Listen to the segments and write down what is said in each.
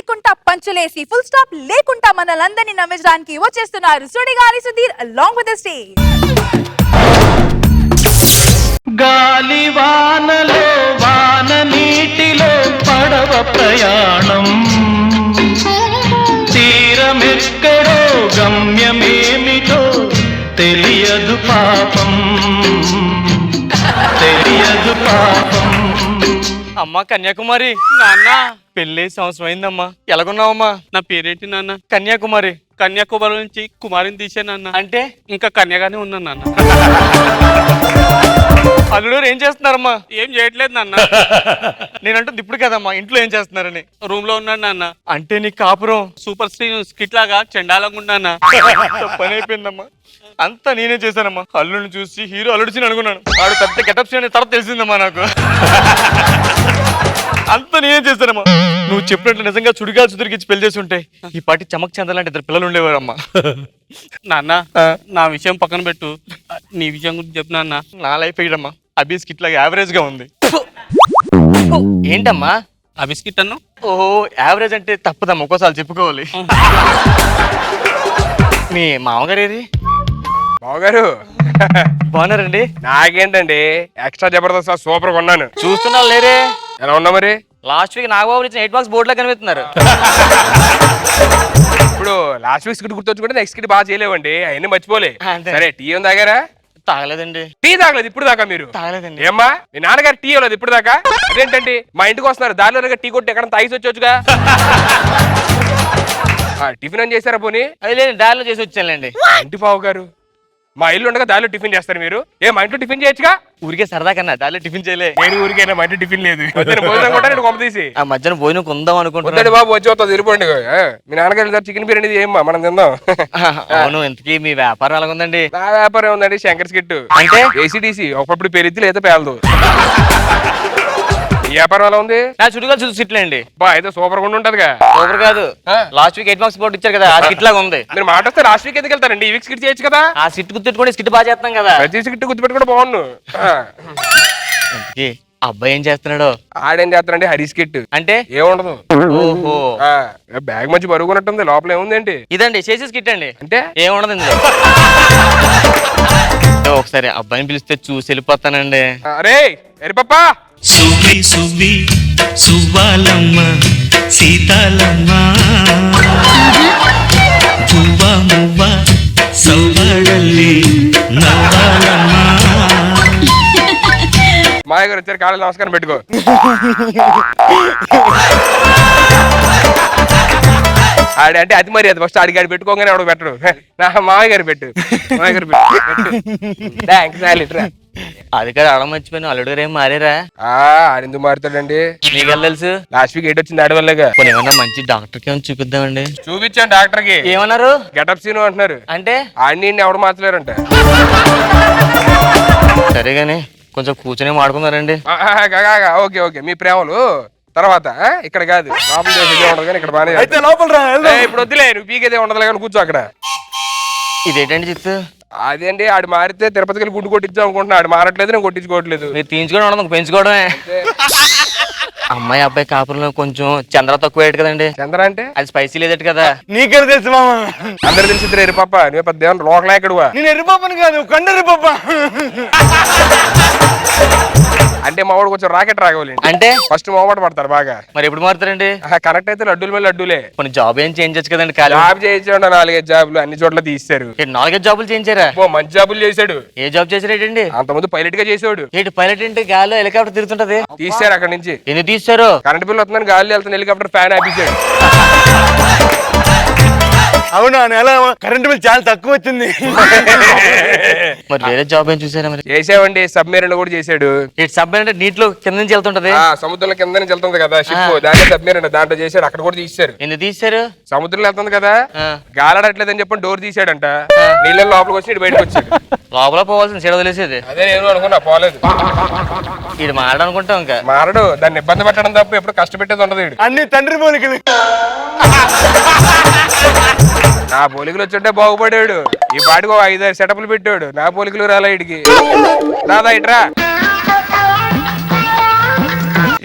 లేకుండా పంచులేసి full stop లేకుండా మనలందరినీ నవ్వించడానికి వచ్చేస్తున్నారు Sudigali Sudheer along with the stage. గాలి వానలో వాన నీటిలో పడవ ప్రయాణం తీరమెక్కడో గమ్యమేమిటో తెలియదు పాపం తెలియదు పాపం. అమ్మా కన్యాకుమారి, నాన్న పెళ్ళి సంవత్సరం అయిందమ్మా, ఎలాగున్నావమ్మా? నా పేరేంటి నాన్న? కన్యాకుమారి. కన్యాకుమారి నుంచి కుమారిని తీసానన్న. అంటే ఇంకా కన్యగానే ఉన్నా నాన్న. అల్లుడు ఏం చేస్తున్నారమ్మా? ఏం చేయట్లేదు నాన్న. నేనంటూ ఇప్పుడు కదమ్మా, ఇంట్లో ఏం చేస్తున్నారని. రూమ్ లో ఉన్నాను నాన్న. అంటే నీ కాపురం సూపర్ స్కిట్ లాగా చెండాలంగా ఉన్నానా? పని అయిపోయిందమ్మా, అంతా నేనే చేశానమ్మా. అల్లుడిని చూసి హీరో అల్లుడిని అనుకున్నాను, వాడు పెద్ద గెటప్స్ అనే తర్వాత తెలిసిందమ్మా నాకు. అంతా నేనే చేశానమ్మా. నువ్వు చెప్పినట్లు నిజంగా చుడిగాలు సుదిరికిచ్చి పెళ్లి చేసి ఉంటే ఈ పాటి చమక్ చందాలంటే ఇద్దరు పిల్లలు ఉండేవారమ్మా. నాన్న నా విషయం పక్కన పెట్టు, నీ విషయం గురించి చెప్పు నాన్న. నా లైఫ్ ఏంటమ్మా, అబీ స్కిట్ లాగా యావరేజ్ గా ఉంది. ఏంటమ్మా అబీ స్కిట్ అన్నా? ఓహో, యావరేజ్ అంటే తప్పదమ్మా, ఒక్కోసారి చెప్పుకోవాలి. మీ మామగారు ఏది? బావగారు బాగున్నారండి? నాకేంటండి, ఎక్స్ట్రా జబర్దస్త్ సూపర్ కొన్నాను. చూస్తున్నా లేరే? ఎలా ఉన్నా మరి? లాస్ట్ వీక్ నాగబాబు ఇచ్చిన 8 బాక్స్ బోర్డు లో కనిపిస్తున్నారు. ఇప్పుడు లాస్ట్ వీక్ స్కిట్ గుర్తొచ్చుకుంటే నెక్స్ట్ స్కిట్ బాగా చేయలేవండి, అవన్నీ మర్చిపోలే. అంతే. సరే, టీ ఏం తాగారా? తాగలేదండి. టీ తాగలేదు ఇప్పుడు దాకా మీరు? తాగలేదండి. ఏమ్మా, మీ నాన్నగారు టీ ఇవ్వలేదు ఇప్పుడు దాకా? అదేంటండి, మా ఇంటికి వస్తున్నారు, దారిలో టీ కొట్టి ఎక్కడ తాగిసి వచ్చొచ్చుగా. టిఫిన్ ఏం చేశారా పోనీ? అది లేదు, డాల్లో చేసి వచ్చానులేండి. ఇంటి బావు గారు, మా ఇల్లు ఉండగా దారిలో టిఫిన్ చేస్తారు మీరు? మా ఇంట్లో టిఫిన్ చేయొచ్చుగా. ఊరికే సరదా కన్నా డాల్లో టిఫిన్ చేయలే. నేను ఊరికైనా మా ఇంట్లో టిఫిన్ లేదు. భోజనం కూడా నేను కొమ్మ తీసి ఆ మధ్యాహ్నం భోజనం కొందాం అనుకుంటున్నాను. వద్దండి బాబు, వచ్చి వస్తుంది తిరిగిపోండి. మీ నాన్నగారు చికెన్ బిర్యానీ ఏమ్మా, మనం తిందాం. అవును, ఇంతకీ మీ వ్యాపారం ఎలాగుందండి? నా వ్యాపారం ఉందండి శంకర్ స్కిట్ అంటే ఏసీడీసీ, ఒకప్పుడు పెరిద్ది లేదా పేలదు. ఈ వ్యాపారం ఎలా ఉంది? నా చుట్టుగా చూసి సిట్లే అండి. బా అయితే సూపర్ గా ఉంటదిగా. ఓవర్ కాదు, లాస్ట్ వీక్ 8 మార్క్స్ బోర్డు ఇచ్చారు కదా, ఆ స్కిట్ లాగా ఉంది. మీరు మాట వస్తే లాస్ట్ వీక్ ఎందుకు వెళ్తారండి? ఈ వీక్ స్కిట్ చేయొచ్చు కదా. ఆ స్కిట్ గుర్తుపెట్టుకోండి, స్కిట్ బాగా చేస్తాం కదా. ప్రతి స్కిట్ గుర్తుపెట్టుకుంటే బాగుండు. ఇంతకీ అబ్బాయి ఏం చేస్తున్నాడు? ఆడేం చేస్తారండి హరి స్కిట్ అంటే ఏముండదు. ఓహో, బ్యాగ్ మంచి బరువు ఉన్నట్టుంది, లోపల ఏముందేంటి? ఇదండి చేసే స్కిట్ అండి. అంటే ఏముండదు ఇందులో. ఒకసారి అబ్బాయిని పిలిస్తే చూసి వెళ్ళిపోతానండి. అరే ఎరిపప్ప, సువి సువి సువ్వాలమ్మ సీతాలమ్మ పువ్వ మువ్వ సవ్వడల్లి నవ్వాలమ్మ. మాయ గారు వచ్చారు, కాళ్ళు నమస్కారం పెట్టుకో. ఆడి అంటే అది మరి అది ఫస్ట్ ఆడికి ఆడి పెట్టుకోగానే ఎవడో పెట్టడు. నా మామయ్య గారు పెట్టు, మామయ్య గారు పెట్టు. థాంక్స్ లిటరా. అది కదా అడగ మర్చిపోయిన అల్లుడు గారు ఏం మారేరా? ఆడెందుకు మారుతాడండి? మీకెళ్ళ తెలుసు? లాస్ట్ వీక్ 8 వచ్చింది ఆడి వల్లగా. ఏమన్నా మంచి డాక్టర్ కి ఏమైనా చూపిద్దామండి? చూపించాను డాక్టర్ కి. ఏమన్నారు? గెటప్ సీను అంటున్నారు. అంటే ఆడిని ఎవడు మార్చలేరంట. సరే గాని కొంచెం కూర్చొని మాడుకున్నారండి. ఓకే ఓకే, మీ ప్రేమలు తర్వాత ఇక్కడ కాదు, లోపల చేసేదే ఉండదు కానీ ఇక్కడ బాగానే. ఇప్పుడు వద్దులే, నువ్వు పీకేదే ఉండదు కానీ కూర్చో అక్కడ. ఇదేంటండి చిత్తు? అదేంటి, ఆడు మారితే తిరుపతికి వెళ్ళి గుండు కొట్టించాం అనుకుంటున్నా. ఆడు మారట్లేదు, నేను కొట్టించుకోవట్లేదు. మీరు తీయించుకోవడం ఉండదు, పెంచుకోవడమే. అమ్మాయి అబ్బాయి కాపురంలో కొంచెం చంద్ర తక్కువ అయ్యాడు కదండి. చంద్ర అంటే అది స్పైసీ లేదట కదా. నీకెలా తెలుసు మామ? అందరు తెలిసి ఎరిపప్ప, నువ్వు పెద్ద ఏమన్నా లోకల్ ఎక్కడువా? నేను ఎర్రిపాపని కాదు, కండెర్రిపాప. అంటే మావాడు కొంచెం రాకెట్ రాగవాలి. అంటే ఫస్ట్ మావాడు పడతారు బాగా. మరి ఎప్పుడు మారుతారండి? కరెక్ట్ అయితే లడ్డూల మీద లడ్డూలే. కొన్ని జాబ్ ఏం చేంజ్ చేయొచ్చు కదండి. ఖాళీ జాబ్ చేయించాడు, 4-5 జాబులు అన్ని చోట్ల తీశారు. 4 జాబులు చేయించారా? మంచి జాబులు చేశాడు. ఏ జాబ్ చేశారేటండి? అంతకుముందు పైలట్ గా చేసాడు. ఏంటి పైలట్ అంటే గాల్లో హెలికాప్టర్ తిరుగుతుంటది? తీశారు అక్కడ నుంచి. ఎందుకు తీశారు? కరెంట్ బిల్ వస్తుందని గాలి వెళ్తున్న హెలికాప్టర్ ఫ్యాన్ ఆపేశాడు. అవునా, నెల కరెంట్ బిల్ చాలా తక్కువ వచ్చింది. మరి వేరే జాబ్ ఏం చూసారా? మరి చేసావండి, సబ్మెరీన్ కూడా చేశాడు. సబ్మెరీన్ అంటే నీటిలో కింద నుంచి వెళ్తుంటది. సముద్రంలో కింద నుంచి వెళ్తుంది కదా షిప్, దాంట్లో సబ్మెరీన్, దాంట్లో చేశాడు. అక్కడ కూడా తీశారు. ఎందుకు తీశారు? సముద్రంలో వెళ్తుంది కదా, గాలాడట్లేదని చెప్పి డోర్ తీసాడంట. నీళ్ళ లోపలికి వచ్చి ఇటు బయటకు వచ్చాడు. లోపల పోవాల్సిన చెడ వదిలేసేది. అదే నేను అనుకున్నా, పోలేదు. ఇది మారడనుకుంటాం. ఇంకా మారడు, దాన్ని ఇబ్బంది పెట్టడం తప్ప ఎప్పుడు కష్టపెట్టేది ఉండదు. అన్ని తండ్రి పోలికలు. నా పోలికలు వచ్చుంటే బాగుపడాడు. ఈ పాటికి 5-6 సెటప్లు పెట్టాడు. నా పోలికలు రాలా ఇడికి. రాదా ఇట్రా.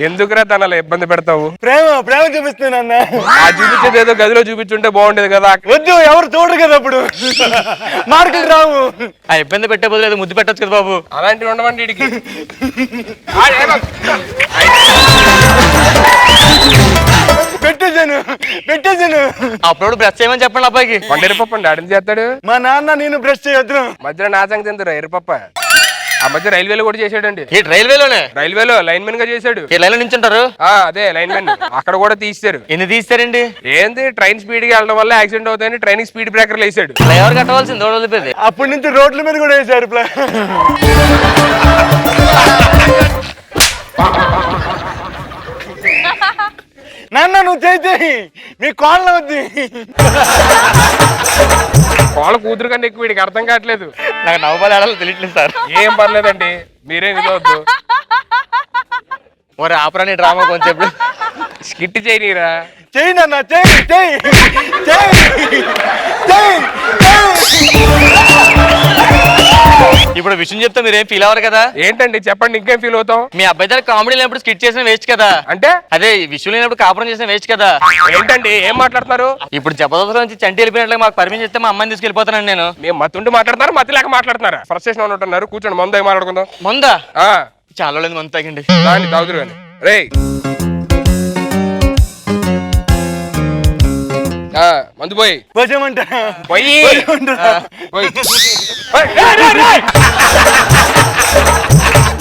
ఎందుకురా తన అలా ఇబ్బంది పెడతావు? ప్రేమ ప్రేమ చూపిస్తున్నానన్నా. ఆ చూపించేది ఏదో గదిలో చూపించుంటే బాగుండేది కదా. వద్దు, ఎవరు చూడరు కదా అప్పుడు, మార్కులు రావు. ఆ ఇబ్బంది పెట్టే బదులు ఏదో ముద్దు పెట్టొచ్చు కదా బాబు. అలాంటివి ఉండవండి వీడికి. పెట్టేశాను. అప్పుడు బ్రష్ చేయమని చెప్పండి అబ్బాయికి. వంట ఎరుపప్పు అండి ఆడిని చేస్తాడు. మా నాన్న నేను బ్రష్ చేయొద్దు. మధ్యలో నా సంగతి ఎందుకు ఎరుపప్ప? ఆ మధ్య రైల్వేలో కూడా చేసాడండి. ఈ రైల్వేలోనే రైల్వేలో లైన్మెన్ గా చేశాడు. ఈ లైన్ నుంచి ఉంటారు. అదే లైన్మెన్. అక్కడ కూడా తీశారు. ఎన్ని తీస్తారండి? ఏంది ట్రైన్ స్పీడ్ గా వెళ్ళడం వల్ల యాక్సిడెంట్ అవుతాయని ట్రైన్ స్పీడ్ బ్రేకర్లు వేసాడు. ఫ్లైఓవర్ కట్టవలసింది వదిలిపోయింది. అప్పటి నుంచి రోడ్ల మీద కూడా వేశారు. నాన్న నువ్వు చేయి, మీ కోళ్ళ వద్ది. వాళ్ళ కూతురు కన్నా ఎక్కువ వీడికి అర్థం కావట్లేదు. నాకు నవ్వాలి ఆడాలో తెలియట్లేదు సార్. ఏం పర్లేదండి, మీరేం ఇదవద్దు. మరి ఆపరాని డ్రామా కొంచెం స్కిట్ చేయనీరా. చెయ్యి నాన్న, చెయ్యి. ఇప్పుడు విషయం చెప్తే మీరేం ఫీల్ అవ్వరు కదా? ఏంటండి చెప్పండి, ఇంకేం ఫీల్ అవుతాం? మీ అబ్బాయి దగ్గర కామెడీ లేనప్పుడు స్కిట్ చేసిన వేస్ట్ కదా. అంటే అదే విషయం లేనప్పుడు కాపురం చేసిన వేస్ట్ కదా. ఏంటండి ఏం మాట్లాడుతున్నారు? ఇప్పుడు జబర్దస్త్ నుంచి చంటి వెళ్ళిపోయినట్లు మాకు పర్మిషన్ ఇస్తే మా అమ్మాయిని తీసుకెళ్ళిపోతానండి నేను. మేము మత్తుండి మాట్లాడుతున్నారు, మత్తి లేక మాట్లాడుతున్నారా? ఫ్రస్ట్రేషన్ ఉంటున్నారు, కూర్చోండి మందు అయి మాట్లాడుకుందాం. ముందా చాలా లేదు మందు తాగండి. దాన్ని తాగుతురు కానీ రే మందు పోయి పోసేమంట. పోయి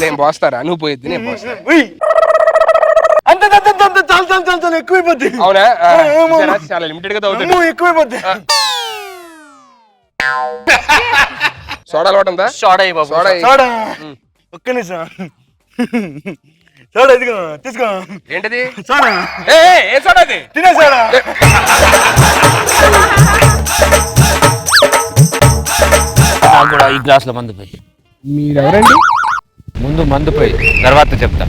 నేను పోస్తారా? నువ్వు పోయిద్ది, నేను పోస్తా. చాలు ఎక్కువైపోద్ది. అవునా? చాలా లిమిటెడ్ గా తాగుతాడు. ఎక్కువైపోద్ది. సోడా అలవాటు ఉందా? షార్ట్ అయ్యి బాబు. సోడా సోడా ఒక్క నిమిషం. సోడా ఇదిగో తీసుకో. ఏంటిది? సోడా. ఏ సోడా అది? తినే సోడా. నాకు కూడా ఈ గ్లాసులో మందు పోయి. మీరెవరండి? ముందు మందు పోయి తర్వాత చెప్తా.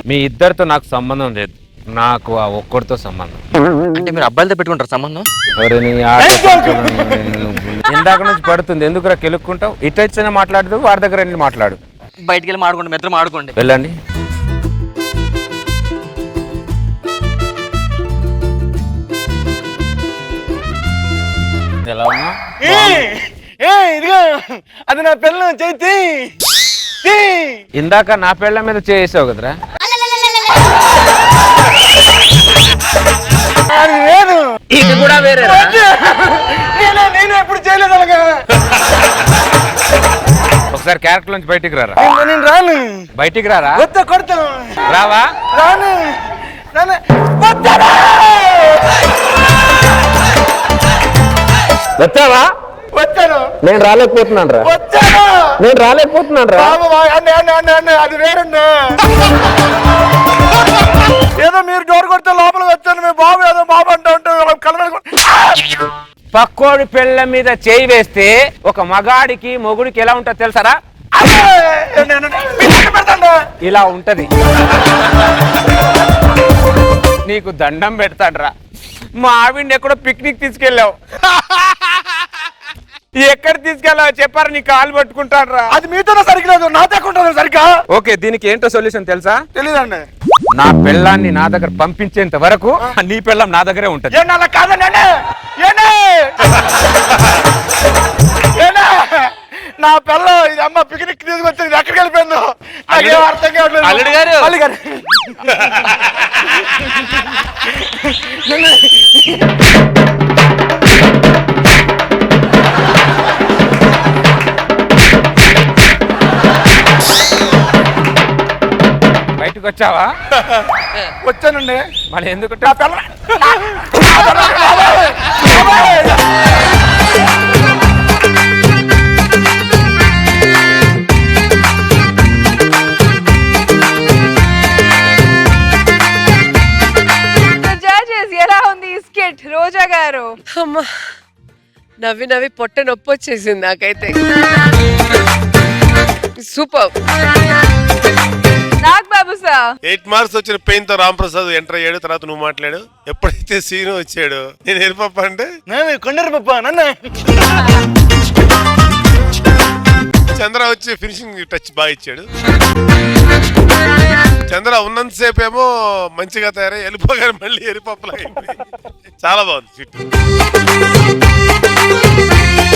మీ ఇద్దరితో నాకు సంబంధం లేదు, నాకు ఆ ఒక్కడితో సంబంధం. అంటే మీరు అబ్బాయిలతో పెట్టుకుంటారు సంబంధం? ఎవరిని ఇందాక నుంచి పడుతుంది, ఎందుకురా కెలుక్కుంటావు? ఇటు వచ్చినా మాట్లాడదు, వారి దగ్గర వెళ్ళి మాట్లాడు. బయటికి వెళ్ళి మాడుకోండి, మిత్రం ఆడుకోండి. వెళ్ళండి. ఎలా ఉన్నా? ఇదిగో అది నా పిల్లలు చేతి. ఇందాక నా పెళ్ళ మీద చేసావు కదరా? అది లేదు. ఇది కూడా వేరే. నేను ఎప్పుడు చేయలేదు అలాగా. ఒకసారి క్యారెక్టర్ నుంచి బయటికి రారా. నేను రాను. బయటికి రారా? వద్ద కొడతాను. రావా? రాను. వచ్చావా? వచ్చాను. నేను రాలేకపోతున్నాను రా. వచ్చాను. నేను రాలేకపోతున్నాను రా. అది వేరన్నా. ఏదో మీరు డోర్ కొడితే లోపల వచ్చాను. మీ బాబు ఏదో బాబు అంటూ పక్కోడి పెళ్ళ మీద చేయి వేస్తే ఒక మగాడికి మొగుడికి ఎలా ఉంటుందో తెలుసారా? ఇలా ఉంటది. నీకు దండం పెడతాడ్రా. మా ఆవిడ్ని ఎక్కడో పిక్నిక్ తీసుకెళ్ళావు, ఎక్కడ తీసుకెళ్ళావు చెప్పారు? నీ కాలు పట్టుకుంటాడ్రా. అది మీతోనే సరిగ్గా నా దగ్గర సరిగ్గా. ఓకే, దీనికి ఏంటో సొల్యూషన్ తెలుసా? తెలీదండి. నా పెళ్ళాన్ని నా దగ్గర పంపించేంత వరకు నీ పెళ్ళం నా దగ్గరే ఉంటది. కాదండి. నా పిల్ల ఇది అమ్మ పిక్నిక్ తీసుకొచ్చింది, ఎక్కడికి వెళ్ళిపోయిందో నాకేం అర్థం కావట్లేదు. అల్లుడు గారు. అల్లుడు గారు. బయటకు వచ్చావా? వచ్చానండి. మళ్ళీ ఎందుకు? నా పిల్ల ఎలా ఉంది ఈ స్కిట్ రోజా గారు? అమ్మా నవ్వి నవ్వి పొట్ట నొప్పి వచ్చేసింది నాకైతే. సూపర్. నాగ్ బాబు సార్ 8 మార్క్స్ వచ్చిన పెయిన్ తో రామ్ ప్రసాద్ ఎంటర్ అయ్యాడు. తర్వాత నువ్వు మాట్లాడు. ఎప్పుడైతే సీను వచ్చాడు, నేను ఎరిపప్ప అంటే కొండరు పప్ప నన్న చంద్ర వచ్చి ఫినిషింగ్ టచ్ బాగా ఇచ్చాడు. చంద్ర ఉన్నంతసేపు ఏమో మంచిగా తయారై వెళ్ళిపోగానే మళ్ళీ ఎరిపప్పులా అయిపోయింది. చాలా బాగుంది స్వీట్.